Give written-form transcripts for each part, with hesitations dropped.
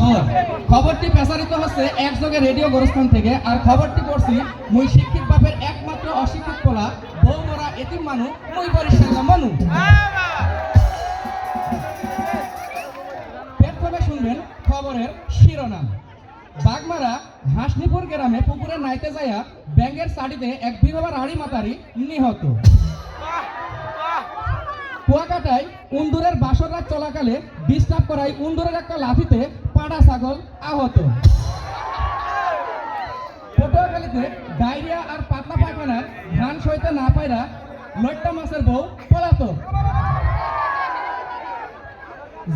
খবর খবরটি প্রচারিত হচ্ছে একযোগে রেডিও গোরস্থান থেকে। আর খবরটি পড়ছি মুই শিক্ষিত বাপের একমাত্র অশিক্ষিত পোলা বউ মরা এতিম মানু মুই পরিষ্কার মানু। প্রথমে শুনবেন খবরের শিরোনাম। বাগমারা হাসনিপুর গ্রামে পুকুরে নাইতে যাইয়া ব্যাঙের চাটিতে এক বিধবা রাড়ি মাতারি নিহত। কুয়াকাটায় উন্দুরের বাসর রাত চলাকালে ডিস্টার্ব করায় উন্দুরের একটা লাঠিতে পাড়া ছাগল আহত। পটুয়াখালীতে ডায়রিয়া আর পাতলা পায়খানার ধান সইতে না পায়রা লট্টা মাছের বউ পলাতক।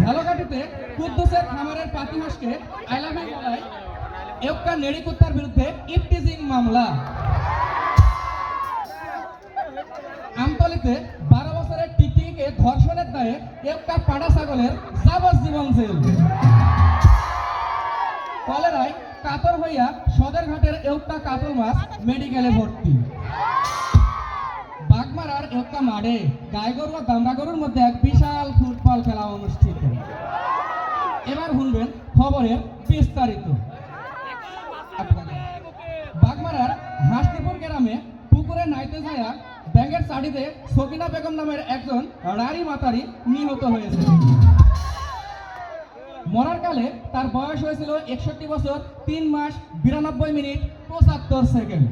ঝালকাঠিতে কুদ্দুসের খামারের পাতি হাঁসকে আইলাভি বলায় একটা নেড়ি কুত্তার বিরুদ্ধে ইফটিজিং মামলা। আমতলীতে 12 বছরের টিকটিকে ধর্ষণের দায়ে একটা পাড়া ছাগলের যাবজ্জীবন জেল। কলেরায় কাতর হইয়া সদরঘাটের একটা কাতল মাছ মেডিকেলে ভর্তি। বাগমারার একটা মাঠে গাই গরু আর দামড়া গরুর মধ্যে এক বিশাল ফুটবল খেলা অনুষ্ঠিত। এবার শুনবেন খবরের বিস্তারিত। বাগমারার হাসনিপুর গ্রামে পুকুরে নাইতে যায়া ব্যাঙের চাটিতে সকিনা বেগম নামের একজন রাড়ি মাতারি নিহত হয়েছে। মরার কালে তার বয়স হয়েছিল 61 বছর 3 মাস 92 মিনিট 75 সেকেন্ড।